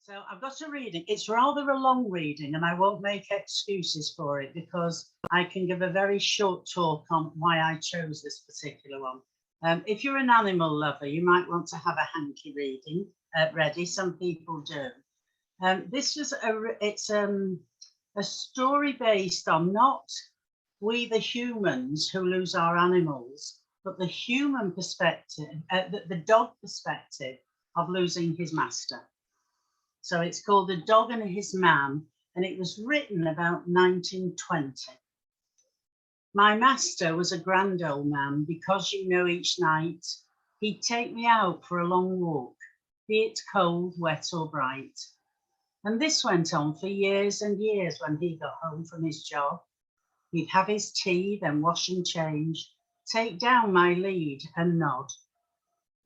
So I've got a reading. It's rather a long reading, and I won't make excuses for it because I can give a very short talk on why I chose this particular one. If you're an animal lover, you might want to have a hanky reading ready. Some people do. This was a story based on not we the humans who lose our animals, but the human perspective, the dog perspective of losing his master. So it's called The Dog and His Man, and it was written about 1920. My master was a grand old man because, you know, each night he'd take me out for a long walk, be it cold, wet or bright. And this went on for years and years. When he got home from his job, he'd have his tea, then wash and change, take down my lead and nod.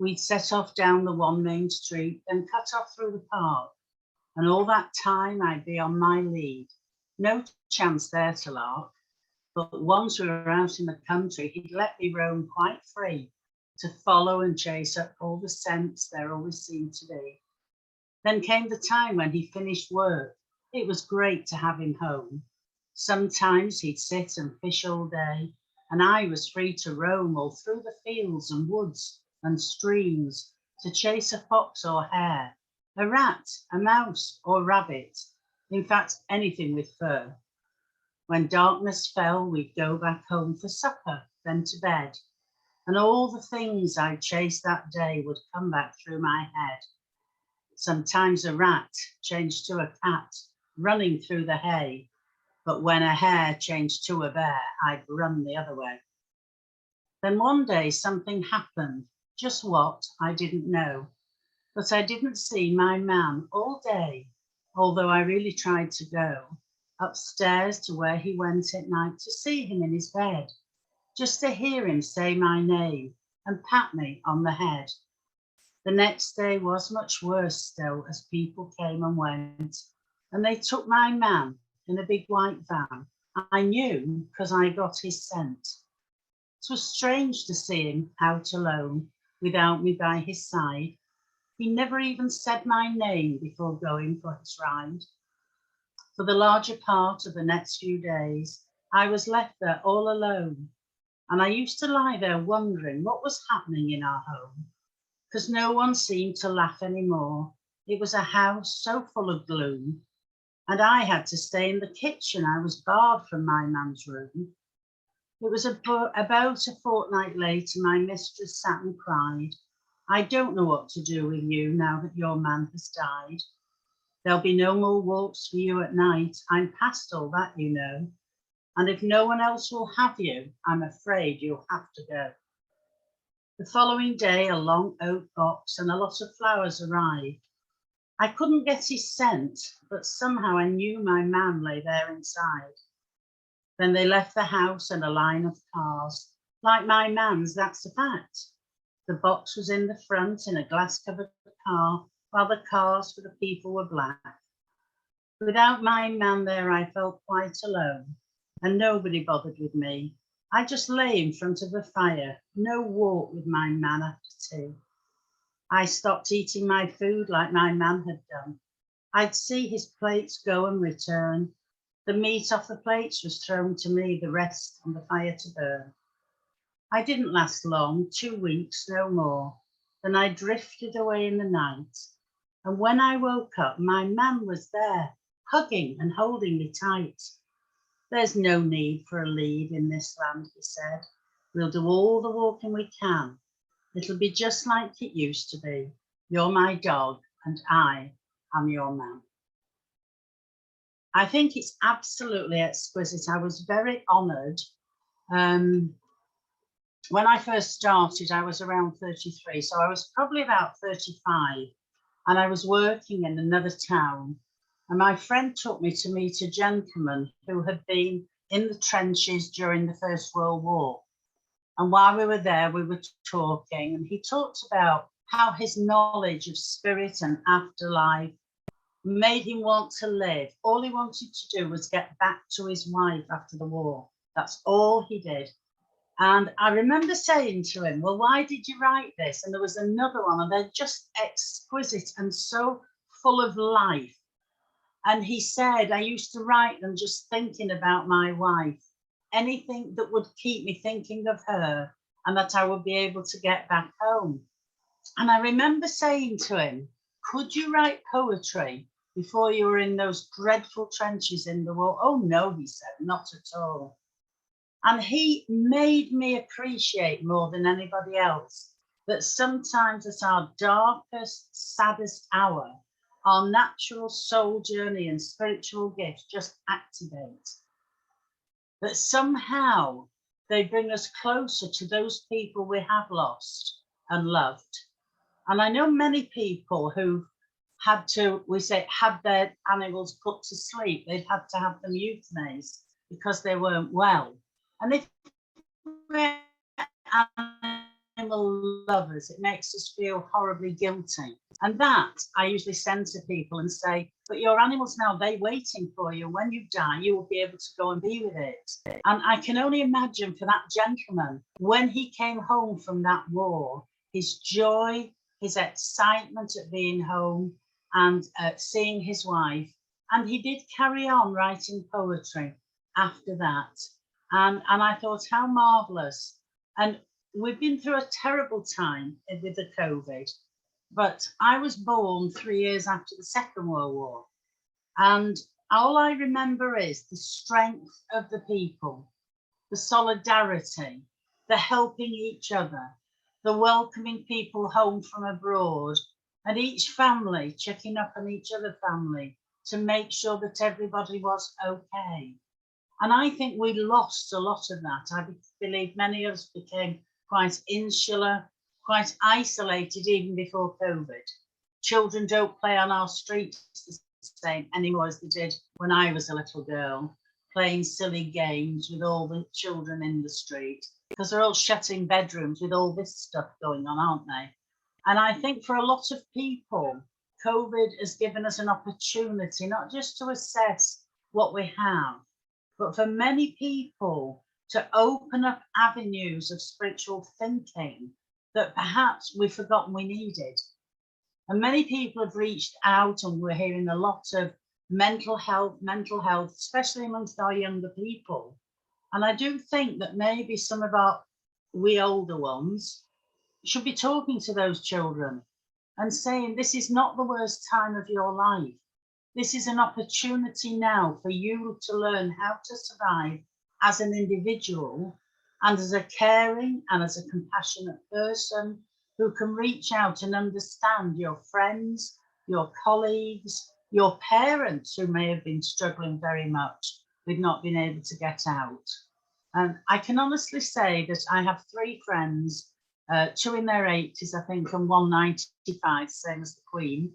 We'd set off down the one main street, then cut off through the park. And all that time I'd be on my lead. No chance there to lark. But once we were out in the country, he'd let me roam quite free to follow and chase up all the scents there always seemed to be. Then came the time when he finished work. It was great to have him home. Sometimes he'd sit and fish all day, and I was free to roam all through the fields and woods and streams to chase a fox or hare, a rat, a mouse or rabbit, in fact, anything with fur. When darkness fell, we'd go back home for supper, then to bed, and all the things I'd chased that day would come back through my head. Sometimes a rat changed to a cat, running through the hay, but when a hare changed to a bear, I'd run the other way. Then one day something happened, just what, I didn't know. But I didn't see my man all day, although I really tried to go upstairs to where he went at night to see him in his bed, just to hear him say my name and pat me on the head. The next day was much worse still, as people came and went, and they took my man in a big white van. I knew because I got his scent. 'Twas strange to see him out alone, without me by his side. He never even said my name before going for his ride. For the larger part of the next few days, I was left there all alone, and I used to lie there wondering what was happening in our home, because no one seemed to laugh anymore. It was a house so full of gloom, and I had to stay in the kitchen. I was barred from my man's room. It was about a fortnight later my mistress sat and cried, I don't know what to do with you now that your man has died. There'll be no more walks for you at night. I'm past all that, you know. And if no one else will have you, I'm afraid you'll have to go. The following day, a long oak box and a lot of flowers arrived. I couldn't get his scent, but somehow I knew my man lay there inside. Then they left the house and a line of cars. Like my man's, that's a fact. The box was in the front in a glass-covered car, while the cars for the people were black. Without my man there, I felt quite alone, and nobody bothered with me. I just lay in front of the fire, no walk with my man after tea. I stopped eating my food like my man had done. I'd see his plates go and return. The meat off the plates was thrown to me, the rest on the fire to burn. I didn't last long, 2 weeks, no more. Then I drifted away in the night. And when I woke up, my man was there, hugging and holding me tight. There's no need for a lead in this land, he said. We'll do all the walking we can. It'll be just like it used to be. You're my dog and I am your man. I think it's absolutely exquisite. I was very honoured. When I first started, I was around 33, so I was probably about 35, and I was working in another town, and my friend took me to meet a gentleman who had been in the trenches during the First World War. And while we were there, we were talking, and he talked about how his knowledge of spirit and afterlife made him want to live. All he wanted to do was get back to his wife after the war. That's all he did. And I remember saying to him, well, why did you write this? And there was another one, and they're just exquisite and so full of life. And he said, I used to write them just thinking about my wife, anything that would keep me thinking of her and that I would be able to get back home. And I remember saying to him, could you write poetry before you were in those dreadful trenches in the war? Oh, no, he said, not at all. And he made me appreciate more than anybody else that sometimes at our darkest, saddest hour, our natural soul journey and spiritual gifts just activate. That somehow they bring us closer to those people we have lost and loved. And I know many people who had to, we say, had their animals put to sleep. They'd had to have them euthanized because they weren't well. And if we're animal lovers, it makes us feel horribly guilty. And that I usually send to people and say, but your animals now, they're waiting for you. When you die, you will be able to go and be with it. And I can only imagine for that gentleman, when he came home from that war, his joy, his excitement at being home and seeing his wife. And he did carry on writing poetry after that. And I thought, how marvelous. And we've been through a terrible time with the COVID, but I was born 3 years after the Second World War. And all I remember is the strength of the people, the solidarity, the helping each other, the welcoming people home from abroad, and each family checking up on each other family to make sure that everybody was okay. And I think we lost a lot of that. I believe many of us became quite insular, quite isolated even before COVID. Children don't play on our streets the same anymore as they did when I was a little girl, playing silly games with all the children in the street, because they're all shut in bedrooms with all this stuff going on, aren't they? And I think for a lot of people, COVID has given us an opportunity, not just to assess what we have, but for many people to open up avenues of spiritual thinking that perhaps we've forgotten we needed. And many people have reached out, and we're hearing a lot of mental health, especially amongst our younger people. And I do think that maybe some of we older ones should be talking to those children and saying, this is not the worst time of your life. This is an opportunity now for you to learn how to survive as an individual and as a caring and as a compassionate person who can reach out and understand your friends, your colleagues, your parents who may have been struggling very much with not being able to get out. And I can honestly say that I have 3 friends, 2 in their 80s, I think, and 1 95, same as the Queen.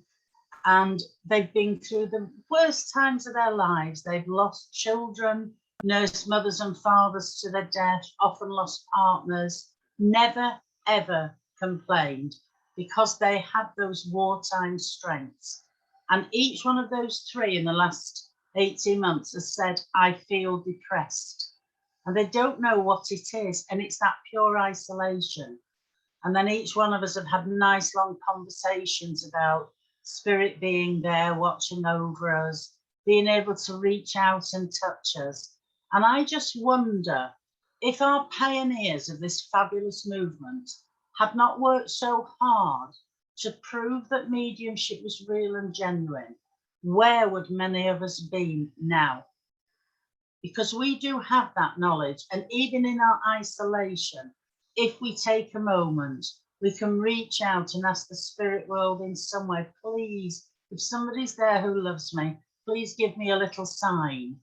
And they've been through the worst times of their lives. They've lost children, nursed mothers and fathers to their death, often lost partners, never, ever complained because they had those wartime strengths. And each one of those 3 in the last 18 months has said, I feel depressed. And they don't know what it is. And it's that pure isolation. And then each one of us have had nice long conversations about spirit being there, watching over us, being able to reach out and touch us. And I just wonder if our pioneers of this fabulous movement had not worked so hard to prove that mediumship was real and genuine, where would many of us be now? Because we do have that knowledge, and even in our isolation, if we take a moment, we can reach out and ask the spirit world in some way, please, if somebody's there who loves me, please give me a little sign.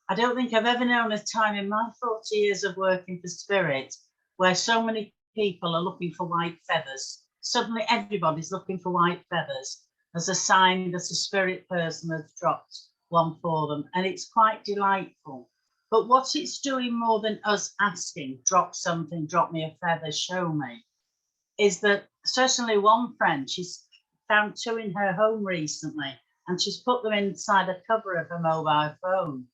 I don't think I've ever known a time in my 40 years of working for spirit where so many people are looking for white feathers. Suddenly everybody's looking for white feathers as a sign that a spirit person has dropped one for them. And it's quite delightful. But what it's doing more than us asking, drop something, drop me a feather, show me, is that certainly one friend, she's found 2 in her home recently, and she's put them inside a cover of her mobile phone.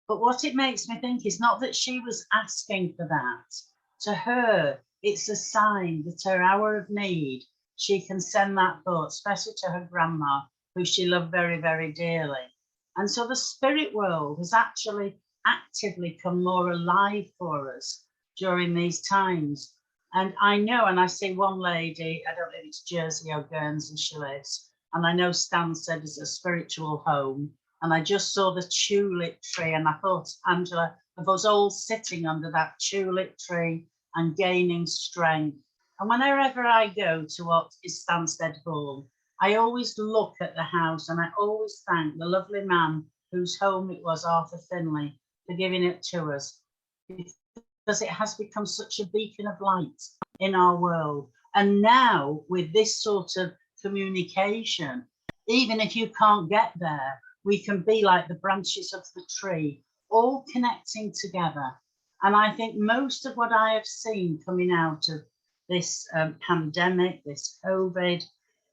But what it makes me think is not that she was asking for that. To her, it's a sign that her hour of need, she can send that thought, especially to her grandma, who she loved very, very dearly. And so the spirit world has actually actively come more alive for us during these times. And I know, and I see one lady, I don't know if it's Jersey or Guernsey she lives, and I know Stansted is a spiritual home. And I just saw the tulip tree, and I thought, Angela, of us all sitting under that tulip tree and gaining strength. And whenever I go to what is Stansted Hall, I always look at the house and I always thank the lovely man whose home it was, Arthur Finlay, for giving it to us, because it has become such a beacon of light in our world. And now with this sort of communication, even if you can't get there, we can be like the branches of the tree, all connecting together. And I think most of what I have seen coming out of this pandemic, this COVID,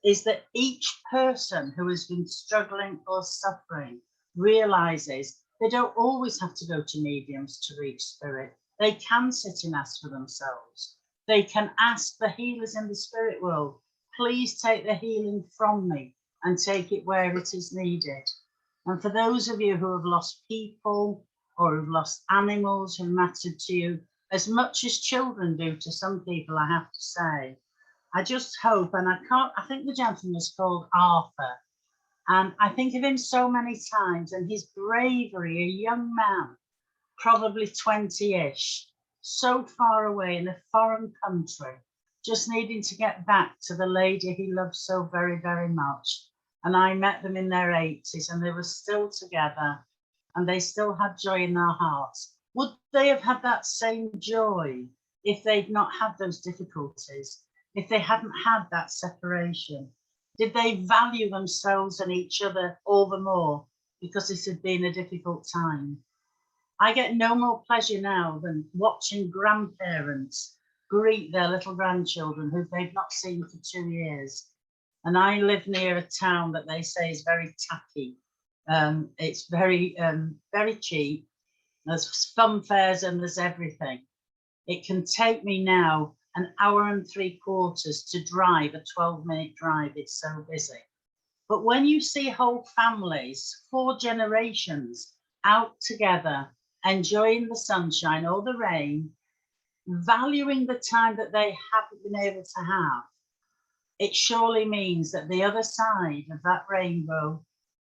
is that each person who has been struggling or suffering realizes they don't always have to go to mediums to reach spirit. They can sit and ask for themselves. They can ask the healers in the spirit world, please take the healing from me and take it where it is needed. And for those of you who have lost people or have lost animals who mattered to you, as much as children do to some people, I have to say, I just hope, and I think the gentleman was called Arthur, and I think of him so many times and his bravery, a young man, probably 20-ish, so far away in a foreign country, just needing to get back to the lady he loved so very, very much. And I met them in their 80s and they were still together and they still had joy in their hearts. Would they have had that same joy if they'd not had those difficulties, if they hadn't had that separation? Did they value themselves and each other all the more because this had been a difficult time? I get no more pleasure now than watching grandparents greet their little grandchildren who they've not seen for 2 years. And I live near a town that they say is very tacky. It's very, very cheap. There's fun fairs and there's everything. It can take me now an hour and 3/4 to drive, a 12-minute drive. It's so busy. But when you see whole families, 4 generations out together, enjoying the sunshine or the rain, valuing the time that they haven't been able to have, it surely means that the other side of that rainbow,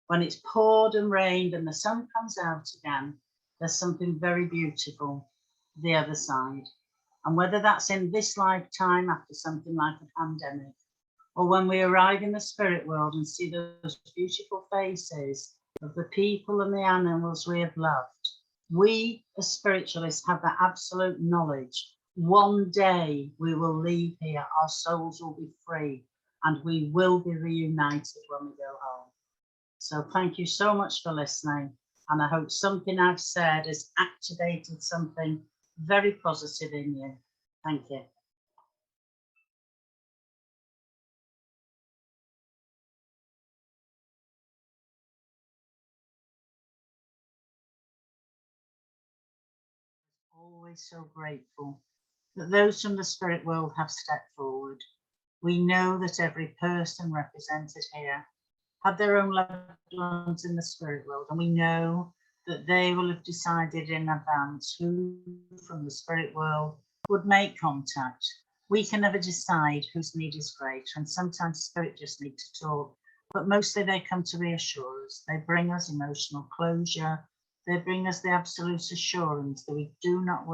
when it's poured and rained and the sun comes out again, there's something very beautiful the other side. And whether that's in this lifetime after something like a pandemic, or when we arrive in the spirit world and see those beautiful faces of the people and the animals we have loved, we as spiritualists have that absolute knowledge. One day we will leave here, our souls will be free, and we will be reunited when we go home. So thank you so much for listening. And I hope something I've said has activated something very positive in you. Thank you. Always so grateful that those from the spirit world have stepped forward. We know that every person represented here had their own loved ones in the spirit world, and we know that they will have decided in advance who from the spirit world would make contact. We can never decide whose need is greater, and sometimes spirit just need to talk, but mostly they come to reassure us. They bring us emotional closure. They bring us the absolute assurance that we do not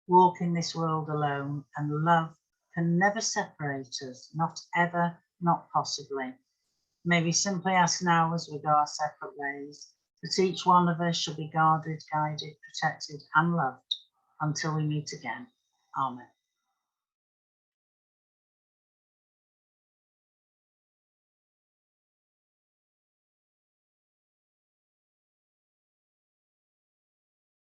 walk in this world alone, and love can never separate us, not ever, not possibly. May we simply ask now as we go our separate ways, that each one of us shall be guarded, guided, protected and loved until we meet again. Amen.